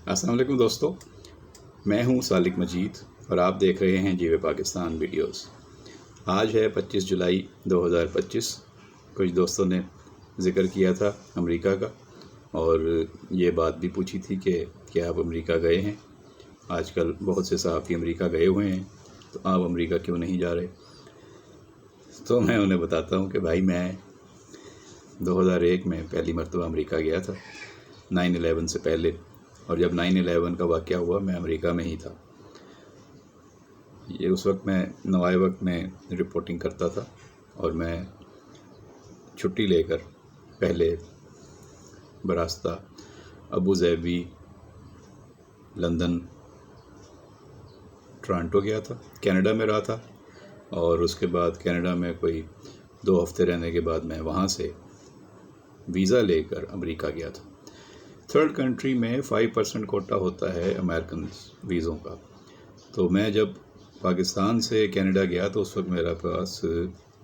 السلام علیکم دوستو، میں ہوں سالک مجید اور آپ دیکھ رہے ہیں جیوے پاکستان ویڈیوز۔ آج ہے 25 جولائی 2025۔ کچھ دوستوں نے ذکر کیا تھا امریکہ کا اور یہ بات بھی پوچھی تھی کہ کیا آپ امریکہ گئے ہیں؟ آج کل بہت سے صحافی امریکہ گئے ہوئے ہیں، تو آپ امریکہ کیوں نہیں جا رہے؟ تو میں انہیں بتاتا ہوں کہ بھائی میں 2001 میں پہلی مرتبہ امریکہ گیا تھا 9/11 سے پہلے، اور جب 9/11 کا واقعہ ہوا میں امریکہ میں ہی تھا۔ یہ اس وقت میں نوائے وقت میں رپورٹنگ کرتا تھا اور میں چھٹی لے کر پہلے براستہ ابو ظہبی، لندن، ٹورانٹو گیا تھا، کینیڈا میں رہا تھا، اور اس کے بعد کینیڈا میں کوئی 2 ہفتے رہنے کے بعد میں وہاں سے ویزا لے کر امریکہ گیا تھا۔ تھرڈ کنٹری میں 5% کوٹا ہوتا ہے امریکن ویزوں کا، تو میں جب پاکستان سے کینیڈا گیا تو اس وقت میرا پاس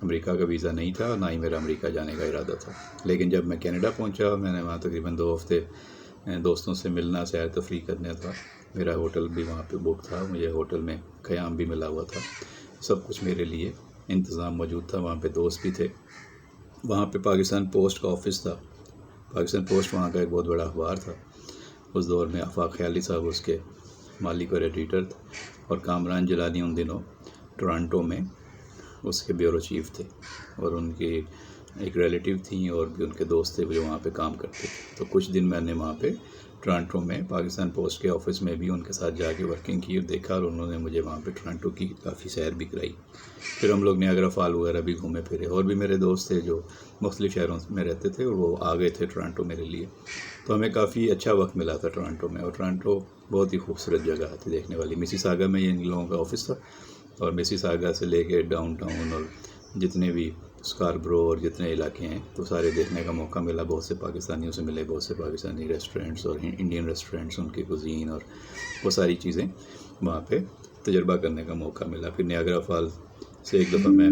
امریکہ کا ویزا نہیں تھا، نہ ہی میرا امریکہ جانے کا ارادہ تھا۔ لیکن جب میں کینیڈا پہنچا، میں نے وہاں تقریباً 2 ہفتے دوستوں سے ملنا، سیر تفریح کرنے تھا۔ میرا ہوٹل بھی وہاں پہ بک تھا، مجھے ہوٹل میں قیام بھی ملا ہوا تھا، سب کچھ میرے لیے انتظام موجود تھا۔ وہاں پہ دوست بھی تھے، وہاں پہ پاکستان پوسٹ کا آفس تھا۔ پاکستان پوسٹ وہاں کا ایک بہت بڑا اخبار تھا۔ اس دور میں آفاق خیالی صاحب اس کے مالک اور ایڈیٹر تھے، اور کامران جیلانی ان دنوں ٹورانٹو میں اس کے بیورو چیف تھے، اور ان کی ایک ریلیٹیو تھیں اور بھی ان کے دوست تھے جو وہاں پہ کام کرتے تھے۔ تو کچھ دن میں نے وہاں پہ ٹورانٹو میں پاکستان پوسٹ کے آفس میں بھی ان کے ساتھ جا کے ورکنگ کی اور دیکھا، اور انہوں نے مجھے وہاں پہ ٹورانٹو کی کافی سیر بھی کرائی۔ پھر ہم لوگ نیاگرا فال وغیرہ بھی گھومے پھرے، اور بھی میرے دوست تھے جو مختلف شہروں میں رہتے تھے اور وہ آ گئے تھے ٹورانٹو میرے لیے۔ تو ہمیں کافی اچھا وقت ملا تھا ٹورانٹو میں، اور ٹورانٹو بہت ہی خوبصورت جگہ تھی دیکھنے والی۔ میسیساگا میں ان لوگوں کا آفس تھا، اور میسیساگا سے لے کے ڈاؤن ٹاؤن اور جتنے بھی اسکاربرو اور جتنے علاقے ہیں تو سارے دیکھنے کا موقع ملا۔ بہت سے پاکستانیوں سے ملے، بہت سے پاکستانی ریسٹورینٹس اور انڈین ریسٹورینٹس، ان کی کوزین اور وہ ساری چیزیں وہاں پہ تجربہ کرنے کا موقع ملا۔ پھر نیاگرا فال سے ایک دفعہ میں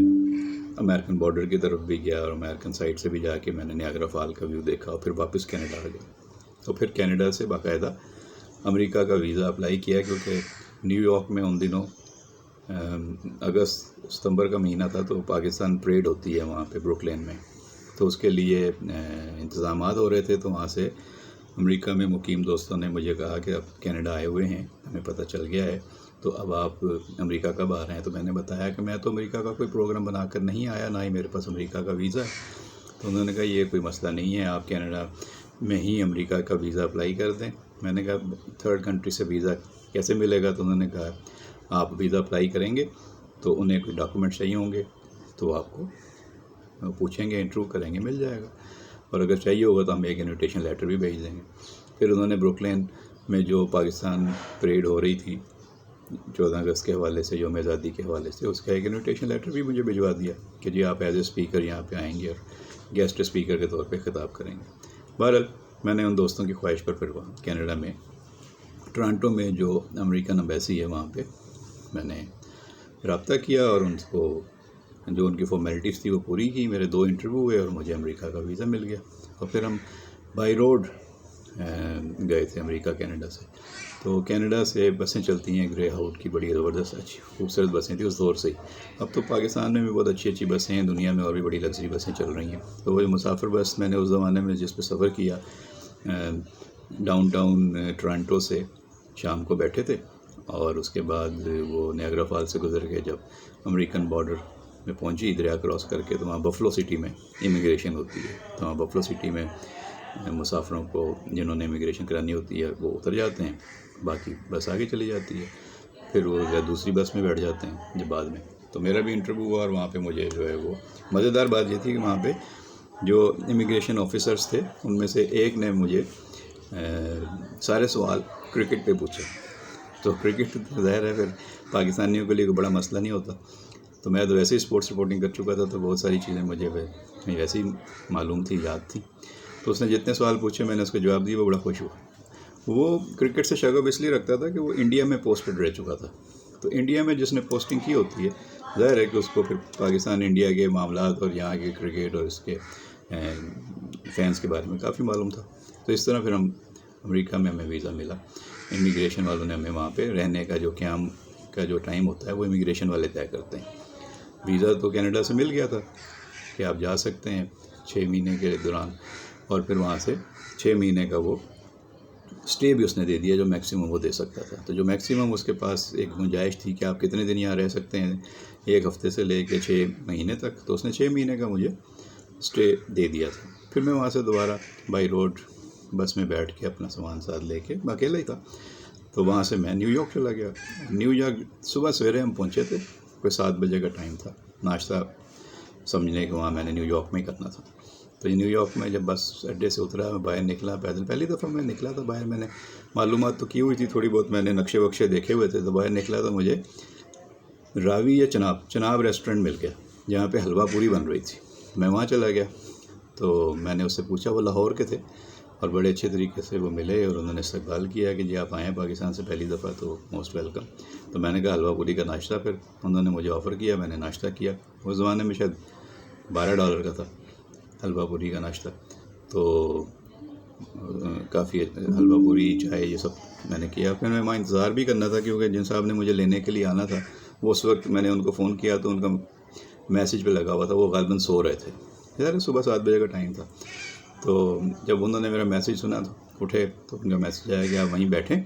امریکن بارڈر کی طرف بھی گیا، اور امریکن سائڈ سے بھی جا کے میں نے نیاگرا فال کا ویو دیکھا، اور پھر واپس کینیڈا آ گیا۔ تو پھر کینیڈا سے باقاعدہ امریکہ کا ویزا اپلائی کیا، کیونکہ نیو یارک میں ان دنوں اگست ستمبر کا مہینہ تھا، تو پاکستان پریڈ ہوتی ہے وہاں پہ بروکلین میں، تو اس کے لیے انتظامات ہو رہے تھے۔ تو وہاں سے امریکہ میں مقیم دوستوں نے مجھے کہا کہ اب کینیڈا آئے ہوئے ہیں، ہمیں پتہ چل گیا ہے، تو اب آپ امریکہ کب آ رہے ہیں؟ تو میں نے بتایا کہ میں تو امریکہ کا کوئی پروگرام بنا کر نہیں آیا، نہ ہی میرے پاس امریکہ کا ویزا ہے۔ تو انہوں نے کہا یہ کوئی مسئلہ نہیں ہے، آپ کینیڈا میں ہی امریکہ کا ویزا اپلائی کر دیں۔ میں نے کہا تھرڈ کنٹری سے ویزا کیسے ملے گا؟ تو انہوں نے کہا آپ ویزا اپلائی کریں گے تو انہیں کوئی ڈاکومنٹ چاہیے ہوں گے، تو آپ کو پوچھیں گے، انٹرویو کریں گے، مل جائے گا، اور اگر چاہیے ہوگا تو ہم ایک انویٹیشن لیٹر بھی بھیج دیں گے۔ پھر انہوں نے بروکلین میں جو پاکستان پریڈ ہو رہی تھی 14 اگست کے حوالے سے، یوم آزادی کے حوالے سے، اس کا ایک انویٹیشن لیٹر بھی مجھے بھجوا دیا کہ جی آپ ایز اے اسپیکر یہاں پہ آئیں گے اور گیسٹ اسپیکر کے طور پہ خطاب کریں گے۔ بہرحال میں نے ان دوستوں کی خواہش پر پھر وہاں کینیڈا میں ٹورانٹو میں جو امریکن ایمبیسی ہے وہاں پہ میں نے رابطہ کیا، اور ان کو جو ان کی فارمیلٹیز تھی وہ پوری کی۔ میرے 2 انٹرویو ہوئے اور مجھے امریکہ کا ویزا مل گیا، اور پھر ہم بائی روڈ گئے تھے امریکہ کینیڈا سے۔ تو کینیڈا سے بسیں چلتی ہیں، گرے ہاؤٹ کی بڑی زبردست اچھی خوبصورت بسیں تھیں اس دور سے ہی۔ اب تو پاکستان میں بھی بہت اچھی اچھی بسیں ہیں، دنیا میں اور بھی بڑی لگژری بسیں چل رہی ہیں۔ تو وہ مسافر بس میں نے اس زمانے میں جس پہ سفر کیا، ڈاؤن ٹاؤن ٹورانٹو سے شام کو بیٹھے تھے، اور اس کے بعد وہ نیاگرا فال سے گزر کے جب امریکن بارڈر میں پہنچی دریا کراس کر کے، تو وہاں بفلو سٹی میں امیگریشن ہوتی ہے۔ تو وہاں بفلو سٹی میں مسافروں کو جنہوں نے امیگریشن کرانی ہوتی ہے وہ اتر جاتے ہیں، باقی بس آگے چلی جاتی ہے، پھر وہ دوسری بس میں بیٹھ جاتے ہیں جب بعد میں۔ تو میرا بھی انٹرویو ہوا، اور وہاں پہ مجھے جو ہے وہ مزیدار بات یہ تھی کہ وہاں پہ جو امیگریشن آفیسرس تھے ان میں سے ایک نے مجھے سارے سوال کرکٹ پہ پوچھے۔ تو کرکٹ ظاہر ہے پھر پاکستانیوں کے لیے کوئی بڑا مسئلہ نہیں ہوتا، تو میں تو ویسے ہی اسپورٹس رپورٹنگ کر چکا تھا، تو بہت ساری چیزیں مجھے ویسے ہی معلوم تھی، یاد تھی۔ تو اس نے جتنے سوال پوچھے میں نے اس کو جواب دیا، وہ بڑا خوش ہوا۔ وہ کرکٹ سے شغف اس لیے رکھتا تھا کہ وہ انڈیا میں پوسٹڈ رہ چکا تھا، تو انڈیا میں جس نے پوسٹنگ کی ہوتی ہے ظاہر ہے کہ اس کو پھر پاکستان انڈیا کے معاملات اور یہاں کے کرکٹ اور اس کے فینس کے بارے میں کافی معلوم تھا۔ تو اس طرح پھر ہم امریکہ میں ہمیں ویزا ملا۔ امیگریشن والوں نے ہمیں وہاں پہ رہنے کا جو قیام کا جو ٹائم ہوتا ہے وہ امیگریشن والے طے کرتے ہیں۔ ویزا تو کینیڈا سے مل گیا تھا کہ آپ جا سکتے ہیں 6 مہینے کے دوران، اور پھر وہاں سے 6 مہینے کا وہ اسٹے بھی اس نے دے دیا جو میکسیمم وہ دے سکتا تھا۔ تو جو میکسیمم اس کے پاس ایک گنجائش تھی کہ آپ کتنے دن یہاں رہ سکتے ہیں، 1 ہفتے سے لے کے 6 مہینے تک، تو اس نے 6 مہینے کا مجھے اسٹے دے دیا تھا۔ پھر میں وہاں سے دوبارہ بائی روڈ بس میں بیٹھ کے اپنا سامان ساتھ لے کے، میں اکیلا ہی تھا، تو وہاں سے میں نیو یارک چلا گیا۔ نیو یارک صبح سویرے ہم پہنچے تھے، کوئی 7 بجے کا ٹائم تھا، ناشتہ سمجھنے کہ وہاں میں نے نیو یارک میں ہی کرنا تھا۔ تو نیو یارک میں جب بس اڈے سے اترا، میں باہر نکلا پیدل، پہلی دفعہ میں نکلا تھا باہر، میں نے معلومات تو کی ہوئی تھی تھوڑی بہت، میں نے نقشے وقشے دیکھے ہوئے تھے، تو باہر نکلا تو مجھے راوی یا چناب ریسٹورنٹ مل گیا جہاں پہ حلوہ پوری بن رہی تھی۔ میں وہاں چلا گیا، تو میں نے اس سے پوچھا، وہ لاہور کے تھے اور بڑے اچھے طریقے سے وہ ملے اور انہوں نے استقبال کیا کہ جی آپ آئیں پاکستان سے پہلی دفعہ، تو موسٹ ویلکم۔ تو میں نے کہا حلوہ پوری کا ناشتہ، پھر انہوں نے مجھے آفر کیا، میں نے ناشتہ کیا۔ اس زمانے میں شاید $12 کا تھا حلوہ پوری کا ناشتہ، تو کافی حلوہ پوری چائے یہ سب میں نے کیا۔ پھر میں وہاں انتظار بھی کرنا تھا کیونکہ جن صاحب نے مجھے لینے کے لیے آنا تھا وہ اس وقت میں نے ان کو فون کیا تو ان کا میسیج پہ لگا ہوا تھا، وہ غالباً سو رہے تھے، ظاہر صبح 7 بجے کا ٹائم تھا۔ تو جب انہوں نے میرا میسیج سنا تو اٹھے، تو ان کا میسیج آیا کہ آپ وہیں بیٹھیں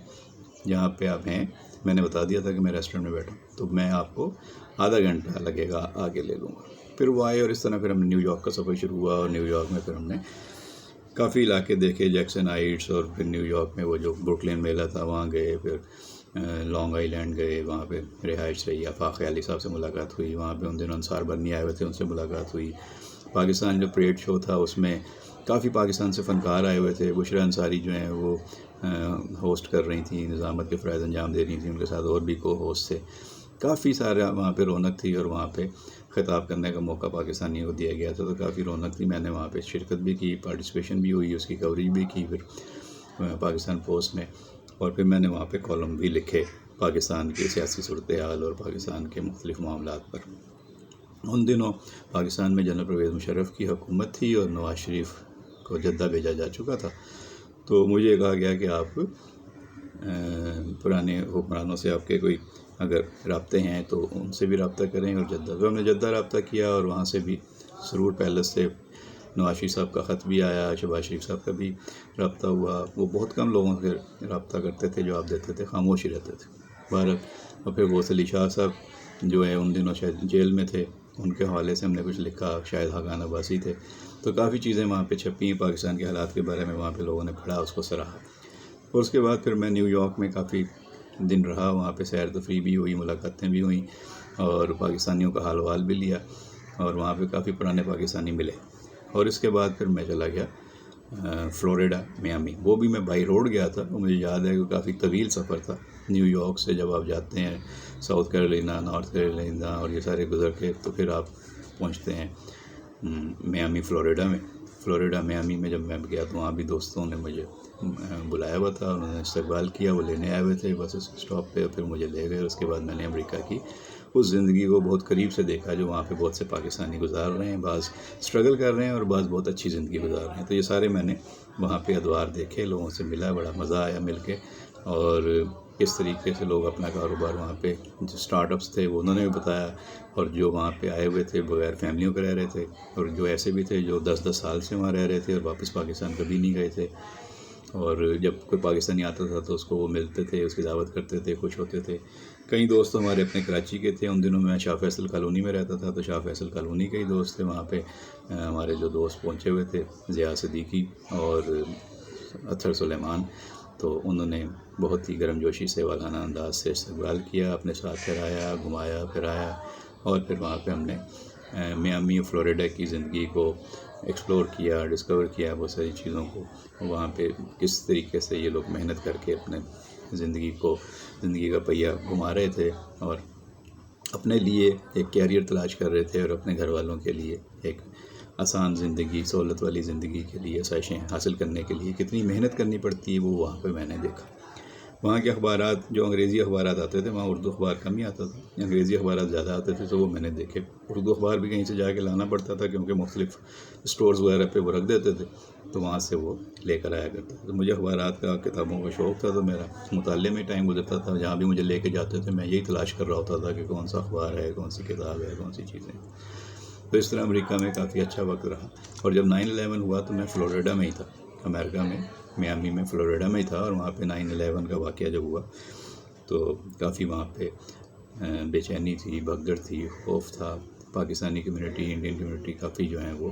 جہاں پہ آپ ہیں۔ میں نے بتا دیا تھا کہ میں ریسٹورنٹ میں بیٹھوں، تو میں آپ کو آدھا گھنٹہ لگے گا آگے لے لوں گا۔ پھر وہ آئے اور اس طرح پھر ہم نے نیو یارک کا سفر شروع ہوا، اور نیو یارک میں پھر ہم نے کافی علاقے دیکھے، جیکسن ہائٹس، اور پھر نیو یارک میں وہ جو بروکلین میلہ تھا وہاں گئے، پھر لانگ آئی لینڈ گئے، وہاں پہ رہائش رہی، آفاق خیالی صاحب سے ملاقات ہوئی، وہاں پہ ان دنوں انصار برنی آئے ہوئے تھے، ان سے ملاقات ہوئی۔ پاکستان جو پریڈ شو تھا اس میں کافی پاکستان سے فنکار آئے ہوئے تھے، بشرا انصاری جو ہیں وہ ہوسٹ کر رہی تھیں، نظامت کے فرائض انجام دے رہی تھیں، ان کے ساتھ اور بھی کو ہوسٹ تھے۔ کافی سارا وہاں پہ رونق تھی، اور وہاں پہ خطاب کرنے کا موقع پاکستانیوں کو دیا گیا تھا، تو کافی رونق تھی۔ میں نے وہاں پہ شرکت بھی کی، پارٹیسپیشن بھی ہوئی، اس کی کوریج بھی کی پھر پاکستان پوسٹ میں، اور پھر میں نے وہاں پہ کالم بھی لکھے پاکستان کی سیاسی صورتحال اور پاکستان کے مختلف معاملات پر۔ ان دنوں پاکستان میں جنرل پرویز مشرف کی حکومت تھی اور نواز شریف کو جدہ بھیجا جا چکا تھا، تو مجھے کہا گیا کہ آپ پرانے حکمرانوں سے آپ کے کوئی اگر رابطے ہیں تو ان سے بھی رابطہ کریں، اور جدہ، تو ہم نے جدہ رابطہ کیا، اور وہاں سے بھی سرور پیلس سے نواز شریف صاحب کا خط بھی آیا، شہباز شریف صاحب کا بھی رابطہ ہوا۔ وہ بہت کم لوگوں سے رابطہ کرتے تھے، جواب دیتے تھے، خاموش ہی رہتے تھے بہرحال۔ اور پھر وہ علی شاہ صاحب جو ہے ان دنوں شاید جیل میں تھے، ان کے حوالے سے ہم نے کچھ لکھا، شاید حقان عباسی تھے، تو کافی چیزیں وہاں پہ چھپی، پاکستان کے حالات کے بارے میں وہاں پہ لوگوں نے پڑھا، اس کو سراہا۔ اور اس کے بعد پھر میں نیو یارک میں کافی دن رہا، وہاں پہ سیر تفریح بھی ہوئی، ملاقاتیں بھی ہوئیں، اور پاکستانیوں کا حال وال بھی لیا، اور وہاں پہ کافی پرانے پاکستانی ملے۔ اور اس کے بعد پھر میں چلا گیا فلوریڈا، میامی، وہ بھی میں بائی روڈ گیا تھا، وہ مجھے یاد ہے کہ کافی طویل سفر تھا نیو یارک سے۔ جب آپ جاتے ہیں ساؤتھ کیرولینا، نارتھ کیرولینا اور یہ سارے گزر کے، تو پھر آپ پہنچتے ہیں میامی، فلوریڈا میں۔ فلوریڈا میامی میں جب میں گیا تو وہاں بھی دوستوں نے مجھے بلایا ہوا تھا، انہوں نے استقبال کیا، وہ لینے آئے ہوئے تھے بس اسٹاپ پہ، پھر مجھے لے گئے۔ اس کے بعد میں نے امریکہ کی اس زندگی کو بہت قریب سے دیکھا جو وہاں پہ بہت سے پاکستانی گزار رہے ہیں، بعض اسٹرگل کر رہے ہیں اور بعض بہت اچھی زندگی گزار رہے ہیں۔ تو یہ سارے میں نے وہاں پہ ادوار دیکھے، لوگوں سے ملا، بڑا مزہ آیا مل کے، اور کس طریقے سے لوگ اپنا کاروبار وہاں پہ، جو اسٹارٹ اپس تھے وہ انہوں نے بھی بتایا، اور جو وہاں پہ آئے ہوئے تھے بغیر فیملیوں کے رہ رہے تھے، اور جو ایسے بھی تھے جو 10 سال سے وہاں رہ رہے تھے اور واپس پاکستان کبھی نہیں گئے تھے، اور جب کوئی پاکستانی آتا تھا تو اس کو وہ ملتے تھے، اس کی دعوت کرتے تھے، خوش ہوتے تھے۔ کئی دوست ہمارے اپنے کراچی کے تھے، ان دنوں میں شاہ فیصل کالونی میں رہتا تھا، تو شاہ فیصل کالونی کے ہی دوست تھے وہاں پہ۔ ہمارے جو دوست پہنچے ہوئے تھے ضیاء صدیقی اور اطہر سلیمان، تو انہوں نے بہت ہی گرم جوشی سے، والانہ انداز سے استقبال کیا، اپنے ساتھ پھرایا، گھمایا پھرایا، اور پھر وہاں پہ ہم نے میامی فلوریڈا کی زندگی کو ایکسپلور کیا، ڈسکور کیا، بہت ساری چیزوں کو، وہاں پہ کس طریقے سے یہ لوگ محنت کر کے اپنے زندگی کا پہیہ گھما رہے تھے، اور اپنے لیے ایک کیریئر تلاش کر رہے تھے، اور اپنے گھر والوں کے لیے ایک آسان زندگی، سہولت والی زندگی کے لیے، آسائشیں حاصل کرنے کے لیے کتنی محنت کرنی پڑتی ہے وہ وہاں پہ میں نے دیکھا۔ وہاں کے اخبارات، جو انگریزی اخبارات آتے تھے، وہاں اردو اخبار کم ہی آتا تھا، انگریزی اخبارات زیادہ آتے تھے، تو وہ میں نے دیکھے۔ اردو اخبار بھی کہیں سے جا کے لانا پڑتا تھا کیونکہ مختلف اسٹورز وغیرہ پہ وہ رکھ دیتے تھے، تو وہاں سے وہ لے کر آیا کرتا تھا. تو مجھے اخبارات کا کتابوں کا شوق تھا، تو میرا مطالعے میں ٹائم گزرتا تھا. جہاں بھی مجھے لے کے جاتے تھے میں یہی تلاش کر رہا ہوتا تھا کہ کون سا اخبار ہے، کون سی کتاب ہے، کون سی چیزیں. تو اس طرح امریکہ میں کافی اچھا وقت رہا. اور جب 9/11 ہوا تو میں فلوریڈا میں ہی تھا، امریکہ میں میامی میں فلوریڈا میں ہی تھا. اور وہاں پہ 9/11 کا واقعہ جب ہوا تو کافی وہاں پہ بے چینی تھی، بھگدڑ تھی، خوف تھا. پاکستانی کمیونٹی، انڈین کمیونٹی کافی جو ہیں وہ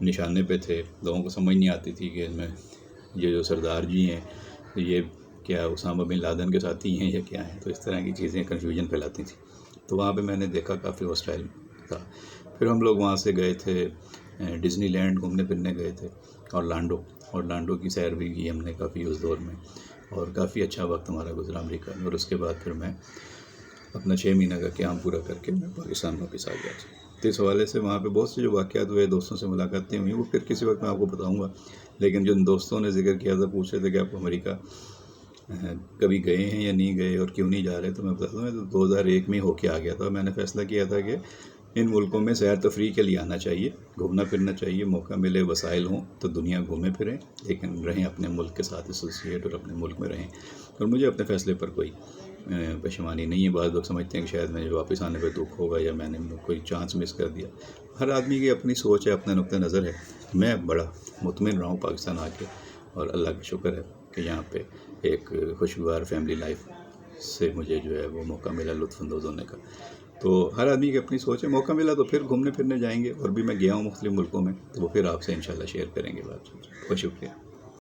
نشانے پہ تھے. لوگوں کو سمجھ نہیں آتی تھی کہ میں یہ جو سردار جی ہیں یہ کیا اسامہ بن لادن کے ساتھی ہیں یا کیا ہیں. تو اس طرح کی چیزیں کنفیوژن پھیلاتی تھیں. تو وہاں پہ میں نے دیکھا کافی ہاسٹائل تھا. پھر ہم لوگ وہاں سے گئے تھے ڈزنی لینڈ گھومنے پھرنے گئے تھے. اورلانڈو کی سیر بھی کی ہم نے کافی اس دور میں، اور کافی اچھا وقت ہمارا گزرا امریکہ میں. اور اس کے بعد پھر میں اپنا 6 مہینہ کا قیام پورا کر کے میں پاکستان واپس آ گیا. تو اس حوالے سے وہاں پہ بہت سے جو واقعات ہوئے، دوستوں سے ملاقاتیں ہوئیں، وہ پھر کسی وقت میں آپ کو بتاؤں گا. لیکن جن دوستوں نے ذکر کیا تھا، پوچھ رہے تھے کہ آپ امریکہ کبھی گئے ہیں یا نہیں گئے اور کیوں نہیں جا رہے، تو میں بتاتا ہوں میں 2001 میں ہو کے آ گیا تھا. میں نے فیصلہ کیا تھا کہ ان ملکوں میں سیر تفریح کے لیے آنا چاہیے، گھومنا پھرنا چاہیے، موقع ملے، وسائل ہوں تو دنیا گھومیں پھریں، لیکن رہیں اپنے ملک کے ساتھ ایسوسیٹ اور اپنے ملک میں رہیں. اور مجھے اپنے فیصلے پر کوئی پشیمانی نہیں ہے. بعض لوگ سمجھتے ہیں کہ شاید مجھے واپس آنے پہ دکھ ہوگا یا میں نے کوئی چانس مس کر دیا. ہر آدمی کی اپنی سوچ ہے، اپنا نقطہ نظر ہے. میں بڑا مطمئن رہا ہوں پاکستان آ کے، اور اللہ کا شکر ہے کہ یہاں پہ ایک خوشگوار فیملی لائف سے مجھے جو ہے وہ موقع ملا لطف اندوز ہونے کا. تو ہر آدمی کی اپنی سوچ ہے. موقع ملا تو پھر گھومنے پھرنے جائیں گے. اور بھی میں گیا ہوں مختلف ملکوں میں، تو وہ پھر آپ سے انشاءاللہ شیئر کریں گے بات. بہت شکریہ.